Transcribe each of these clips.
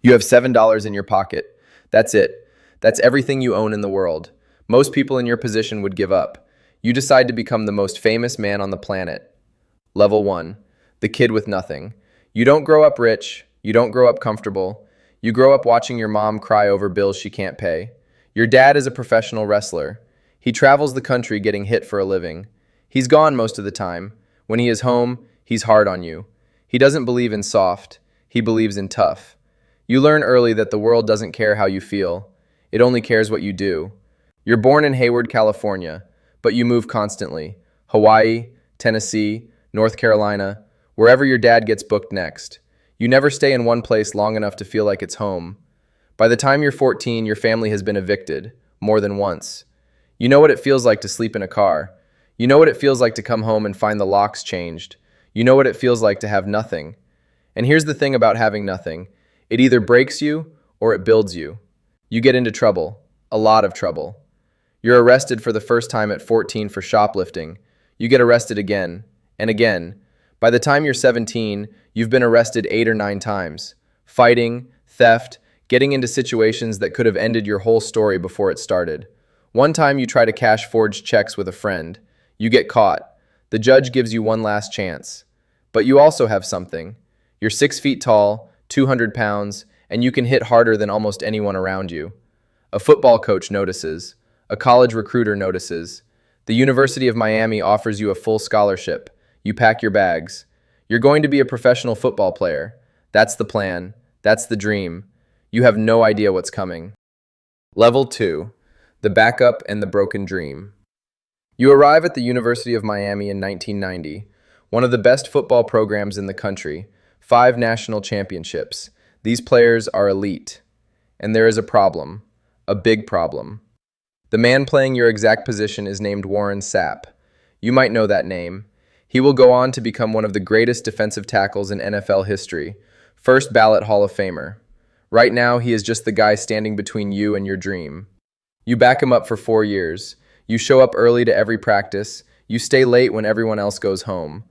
You have $7 in your pocket. That's it. That's everything you own in the world. Most people in your position would give up. You decide to become the most famous man on the planet. Level 1. The kid with nothing. You don't grow up rich. You don't grow up comfortable. You grow up watching your mom cry over bills she can't pay. Your dad is a professional wrestler. He travels the country getting hit for a living. He's gone most of the time. When he is home, he's hard on you. He doesn't believe in soft. He believes in tough. You learn early that the world doesn't care how you feel. It only cares what you do. You're born in Hayward, California, but you move constantly. Hawaii, Tennessee, North Carolina, wherever your dad gets booked next. You never stay in one place long enough to feel like it's home. By the time you're 14, your family has been evicted, more than once. You know what it feels like to sleep in a car. You know what it feels like to come home and find the locks changed. You know what it feels like to have nothing. And here's the thing about having nothing. It either breaks you or it builds you. You get into trouble, a lot of trouble. You're arrested for the first time at 14 for shoplifting. You get arrested again and again. By the time you're 17, you've been arrested 8 or 9 times. Fighting, theft, getting into situations that could have ended your whole story before it started. One time you try to cash forged checks with a friend. You get caught. The judge gives you one last chance. But you also have something. You're 6 feet tall, 200 pounds, and you can hit harder than almost anyone around you. A football coach notices. A college recruiter notices. The University of Miami offers you a full scholarship. You pack your bags. You're going to be a professional football player. That's the plan. That's the dream. You have no idea what's coming. Level 2. The backup and the broken dream. You arrive at the University of Miami in 1990, one of the best football programs in the country, 5 national championships. These players are elite. And there is a problem, a big problem. The man playing your exact position is named Warren Sapp. You might know that name. He will go on to become one of the greatest defensive tackles in NFL history, first ballot Hall of Famer. Right now, he is just the guy standing between you and your dream. You back him up for 4 years. You show up early to every practice. You stay late when everyone else goes home.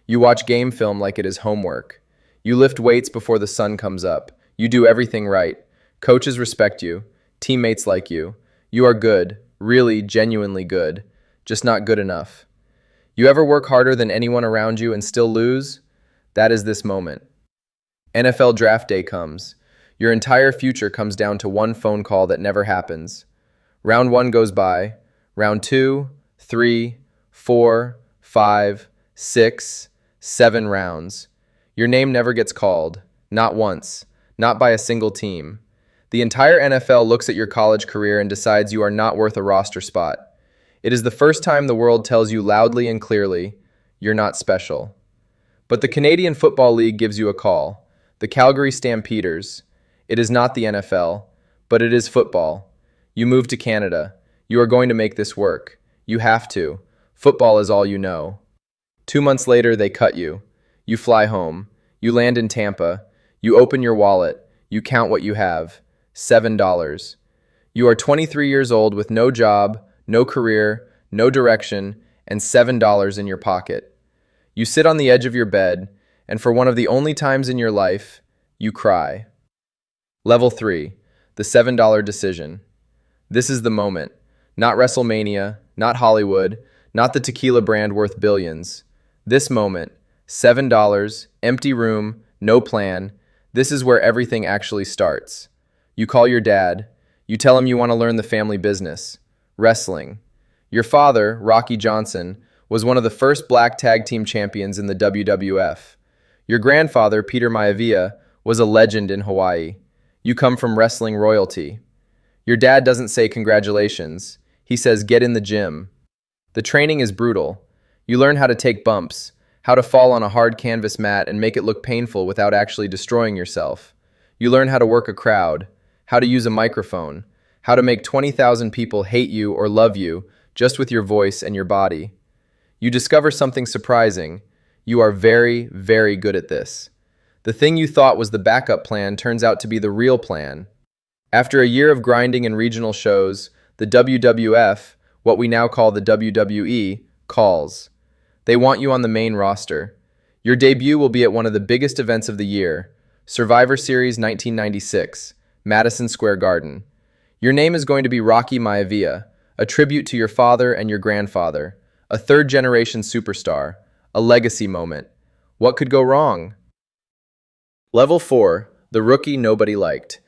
You watch game film like it is homework. You lift weights before the sun comes up. You do everything right. Coaches respect you. Teammates like you. You are good, really, genuinely good, just not good enough. You ever work harder than anyone around you and still lose? That is this moment. NFL draft day comes. Your entire future comes down to one phone call that never happens. Round 1 goes by. Round 2, 3, 4, 5, 6, 7 rounds. Your name never gets called. Not once. Not by a single team. The entire NFL looks at your college career and decides you are not worth a roster spot. It is the first time the world tells you loudly and clearly, you're not special. But the Canadian Football League gives you a call. The Calgary Stampeders. It is not the NFL, but it is football. You move to Canada. You are going to make this work. You have to. Football is all you know. 2 months later, they cut you. You fly home. You land in Tampa. You open your wallet. You count what you have. $7. You are 23 years old with no job, no career, no direction, and $7 in your pocket. You sit on the edge of your bed, and for one of the only times in your life, you cry. Level 3. The $7 decision. This is the moment. Not WrestleMania, not Hollywood, not the tequila brand worth billions. This moment, $7, empty room, no plan. This is where everything actually starts. You call your dad. You tell him you want to learn the family business. Wrestling. Your father, Rocky Johnson, was one of the first black tag team champions in the WWF. Your grandfather, Peter Maivia, was a legend in Hawaii. You come from wrestling royalty. Your dad doesn't say congratulations. He says get in the gym. The training is brutal. You learn how to take bumps, how to fall on a hard canvas mat and make it look painful without actually destroying yourself. You learn how to work a crowd, how to use a microphone, how to make 20,000 people hate you or love you just with your voice and your body. You discover something surprising. You are very, very good at this. The thing you thought was the backup plan turns out to be the real plan. After a year of grinding in regional shows, the WWF, what we now call the WWE, calls. They want you on the main roster. Your debut will be at one of the biggest events of the year, Survivor Series 1996, Madison Square Garden. Your name is going to be Rocky Maivia, a tribute to your father and your grandfather, a third-generation superstar, a legacy moment. What could go wrong? Level 4, the rookie nobody liked.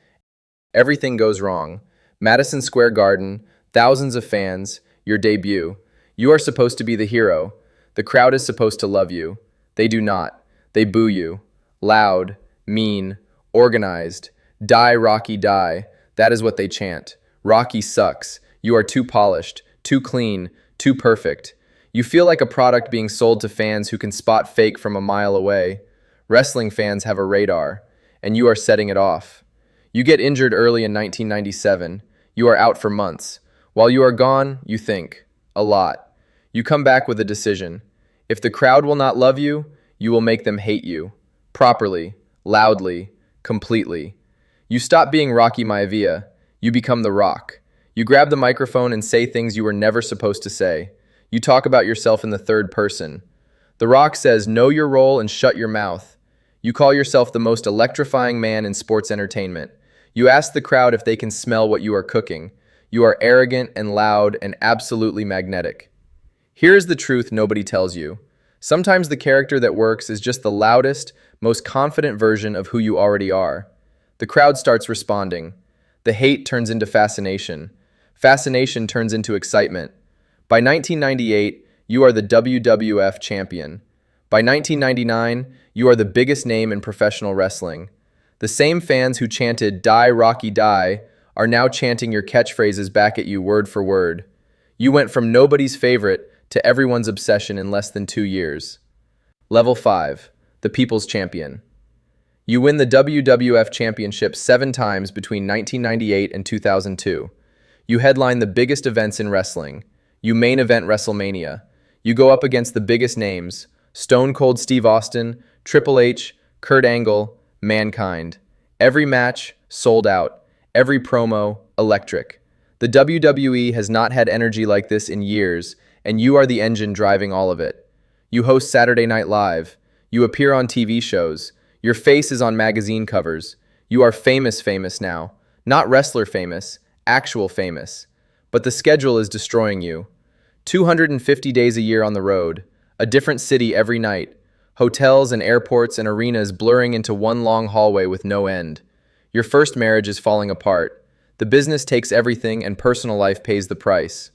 Everything goes wrong. Madison Square Garden, thousands of fans, your debut. You are supposed to be the hero. The crowd is supposed to love you. They do not. They boo you. Loud, mean, organized. Die, Rocky, die. That is what they chant. Rocky sucks. You are too polished, too clean, too perfect. You feel like a product being sold to fans who can spot fake from a mile away. Wrestling fans have a radar, and you are setting it off. You get injured early in 1997. You are out for months. While you are gone, you think. A lot. You come back with a decision. If the crowd will not love you, you will make them hate you. Properly, loudly, completely. You stop being Rocky Maivia. You become The Rock. You grab the microphone and say things you were never supposed to say. You talk about yourself in the third person. The Rock says, know your role and shut your mouth. You call yourself the most electrifying man in sports entertainment. You ask the crowd if they can smell what you are cooking. You are arrogant and loud and absolutely magnetic. Here's the truth nobody tells you. Sometimes the character that works is just the loudest, most confident version of who you already are. The crowd starts responding. The hate turns into fascination. Fascination turns into excitement. By 1998, you are the WWF champion. By 1999, you are the biggest name in professional wrestling. The same fans who chanted, "Die, Rocky, die," are now chanting your catchphrases back at you word for word. You went from nobody's favorite to everyone's obsession in less than 2 years. Level 5, the People's Champion. You win the WWF Championship 7 times between 1998 and 2002. You headline the biggest events in wrestling. You main event WrestleMania. You go up against the biggest names: Stone Cold Steve Austin, Triple H, Kurt Angle, Mankind. Every match, sold out. Every promo, electric. The WWE has not had energy like this in years, and you are the engine driving all of it. You host Saturday Night Live. You appear on TV shows. Your face is on magazine covers. You are famous now. Not wrestler famous, actual famous. But the schedule is destroying you. 250 days a year on the road. A different city every night. Hotels and airports and arenas blurring into one long hallway with no end. Your first marriage is falling apart. The business takes everything and personal life pays the price.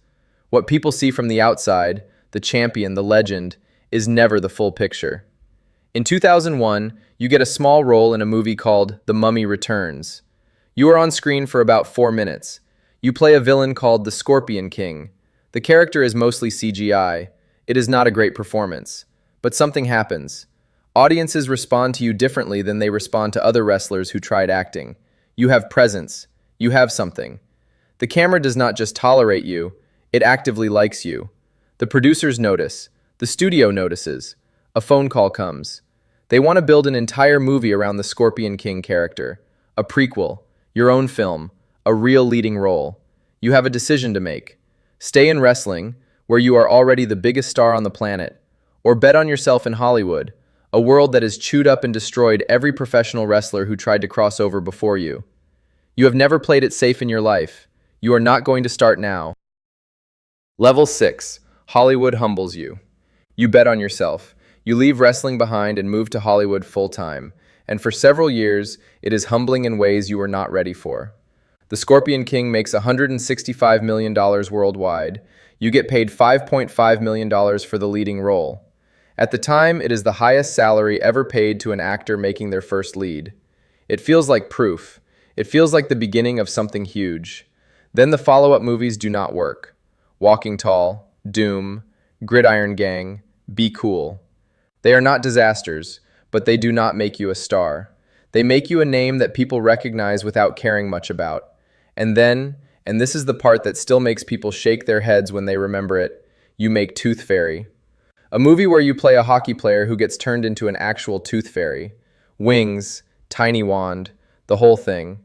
What people see from the outside, the champion, the legend, is never the full picture. In 2001, you get a small role in a movie called The Mummy Returns. You are on screen for about 4 minutes. You play a villain called the Scorpion King. The character is mostly CGI. It is not a great performance. But something happens. Audiences respond to you differently than they respond to other wrestlers who tried acting. You have presence. You have something. The camera does not just tolerate you, it actively likes you. The producers notice. The studio notices. A phone call comes. They want to build an entire movie around the Scorpion King character. A prequel. Your own film. A real leading role. You have a decision to make. Stay in wrestling, where you are already the biggest star on the planet, or bet on yourself in Hollywood, a world that has chewed up and destroyed every professional wrestler who tried to cross over before you. You have never played it safe in your life. You are not going to start now. Level 6. Hollywood humbles you. You bet on yourself. You leave wrestling behind and move to Hollywood full-time. And for several years, it is humbling in ways you were not ready for. The Scorpion King makes $165 million worldwide. You get paid $5.5 million for the leading role. At the time, it is the highest salary ever paid to an actor making their first lead. It feels like proof. It feels like the beginning of something huge. Then the follow-up movies do not work. Walking Tall, Doom, Gridiron Gang, Be Cool. They are not disasters, but they do not make you a star. They make you a name that people recognize without caring much about. And then, and this is the part that still makes people shake their heads when they remember it, you make Tooth Fairy. A movie where you play a hockey player who gets turned into an actual tooth fairy. Wings, tiny wand, the whole thing.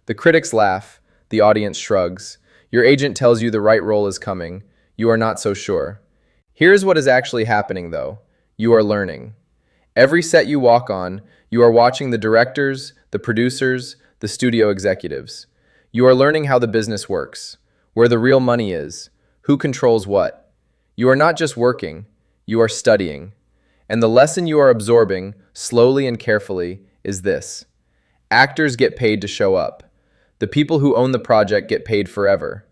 The critics laugh, the audience shrugs. Your agent tells you the right role is coming. You are not so sure. Here's what is actually happening though. You are learning. Every set you walk on, you are watching the directors, the producers, the studio executives. You are learning how the business works, where the real money is, who controls what. You are not just working, you are studying. And the lesson you are absorbing, slowly and carefully, is this. Actors get paid to show up. The people who own the project get paid forever.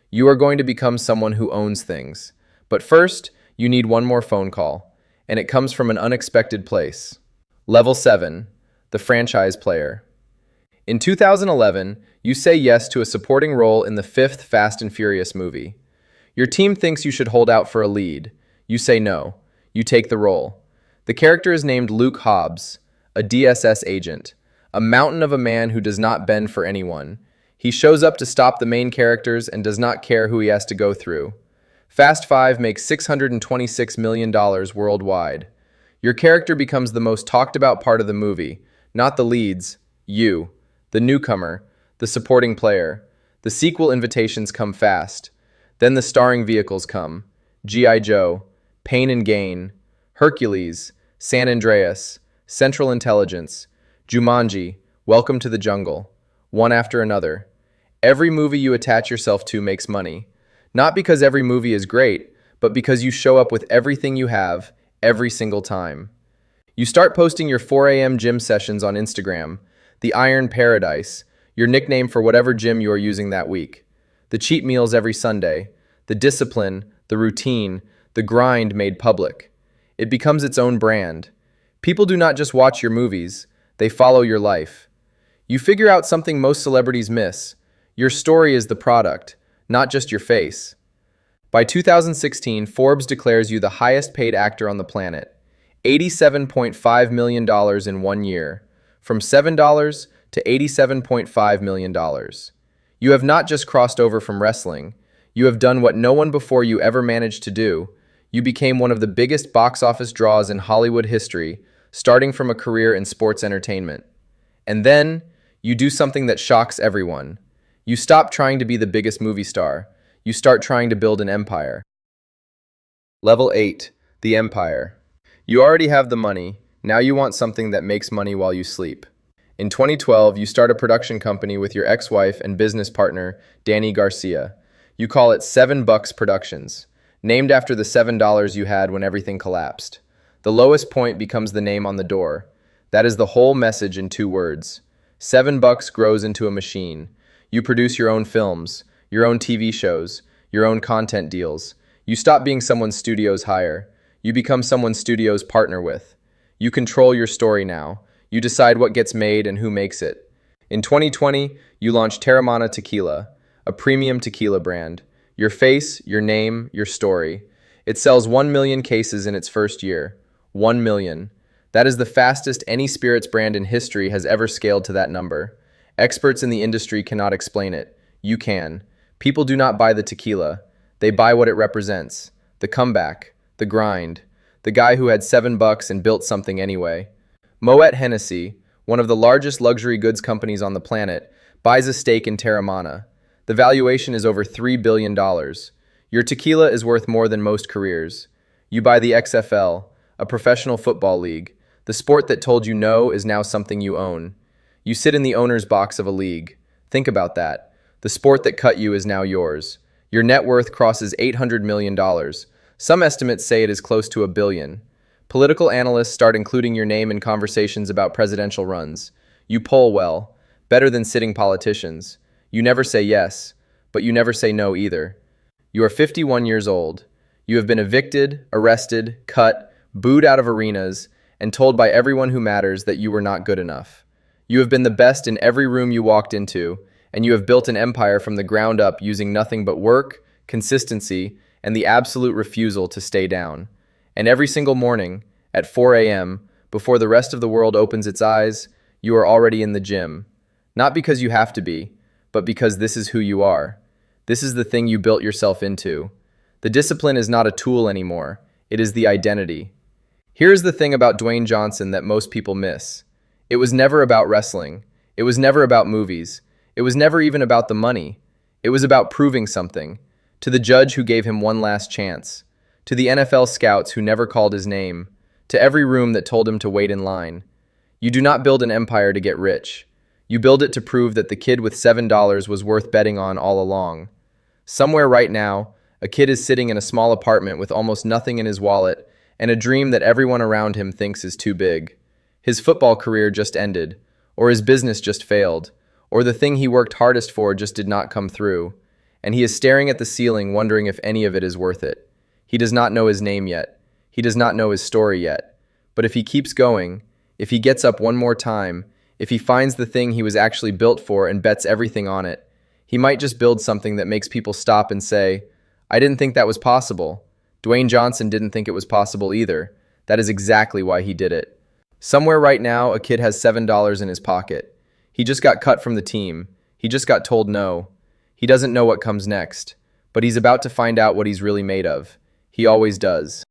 You are going to become someone who owns things. But first, you need one more phone call, and it comes from an unexpected place. Level 7, the franchise player. In 2011, you say yes to a supporting role in the 5th Fast and Furious movie. Your team thinks you should hold out for a lead. You say no. You take the role. The character is named Luke Hobbs, a DSS agent, a mountain of a man who does not bend for anyone. He shows up to stop the main characters and does not care who he has to go through. Fast 5 makes $626 million worldwide. Your character becomes the most talked about part of the movie, not the leads, you, the newcomer, the supporting player. The sequel invitations come fast. Then the starring vehicles come. G.I. Joe, Pain and Gain, Hercules, San Andreas, Central Intelligence, Jumanji, Welcome to the Jungle, one after another. Every movie you attach yourself to makes money. Not because every movie is great, but because you show up with everything you have, every single time. You start posting your 4 a.m. gym sessions on Instagram, the Iron Paradise, your nickname for whatever gym you are using that week. The cheat meals every Sunday, the discipline, the routine, the grind made public. It becomes its own brand. People do not just watch your movies, they follow your life. You figure out something most celebrities miss. Your story is the product, not just your face. By 2016, Forbes declares you the highest paid actor on the planet, $87.5 million in 1 year, from $7 to $87.5 million. You have not just crossed over from wrestling, you have done what no one before you ever managed to do. You became one of the biggest box office draws in Hollywood history, starting from a career in sports entertainment. And then, you do something that shocks everyone. You stop trying to be the biggest movie star. You start trying to build an empire. Level 8, the empire. You already have the money. Now you want something that makes money while you sleep. In 2012, you start a production company with your ex-wife and business partner, Danny Garcia. You call it $7 Productions, named after the $7 you had when everything collapsed. The lowest point becomes the name on the door. That is the whole message in 2 words. $7 grows into a machine. You produce your own films, your own TV shows, your own content deals. You stop being someone studios hire. You become someone studios partner with. You control your story now. You decide what gets made and who makes it. In 2020, you launched Terramana Tequila, a premium tequila brand. Your face, your name, your story. It sells 1 million cases in its first year. 1 million. That is the fastest any spirits brand in history has ever scaled to that number. Experts in the industry cannot explain it. You can. People do not buy the tequila. They buy what it represents. The comeback. The grind. The guy who had $7 and built something anyway. Moet Hennessy, one of the largest luxury goods companies on the planet, buys a stake in Terramana. The valuation is over $3 billion. Your tequila is worth more than most careers. You buy the XFL, a professional football league. The sport that told you no is now something you own. You sit in the owner's box of a league. Think about that. The sport that cut you is now yours. Your net worth crosses $800 million. Some estimates say it is close to $1 billion. Political analysts start including your name in conversations about presidential runs. You poll well, better than sitting politicians. You never say yes, but you never say no either. You are 51 years old. You have been evicted, arrested, cut, booed out of arenas, and told by everyone who matters that you were not good enough. You have been the best in every room you walked into, and you have built an empire from the ground up using nothing but work, consistency, and the absolute refusal to stay down. And every single morning, at 4 a.m., before the rest of the world opens its eyes, you are already in the gym. Not because you have to be, but because this is who you are. This is the thing you built yourself into. The discipline is not a tool anymore. It is the identity. Here's the thing about Dwayne Johnson that most people miss. It was never about wrestling. It was never about movies. It was never even about the money. It was about proving something. To the judge who gave him one last chance. To the NFL scouts who never called his name. to every room that told him to wait in line. You do not build an empire to get rich. You build it to prove that the kid with $7 was worth betting on all along. Somewhere right now, a kid is sitting in a small apartment with almost nothing in his wallet and a dream that everyone around him thinks is too big. His football career just ended, or his business just failed, or the thing he worked hardest for just did not come through, and he is staring at the ceiling wondering if any of it is worth it. He does not know his name yet. He does not know his story yet. But if he keeps going, if he gets up one more time, if he finds the thing he was actually built for and bets everything on it, he might just build something that makes people stop and say, "I didn't think that was possible." Dwayne Johnson didn't think it was possible either. That is exactly why he did it. Somewhere right now, a kid has $7 in his pocket. He just got cut from the team. He just got told no. He doesn't know what comes next, but he's about to find out what he's really made of. He always does.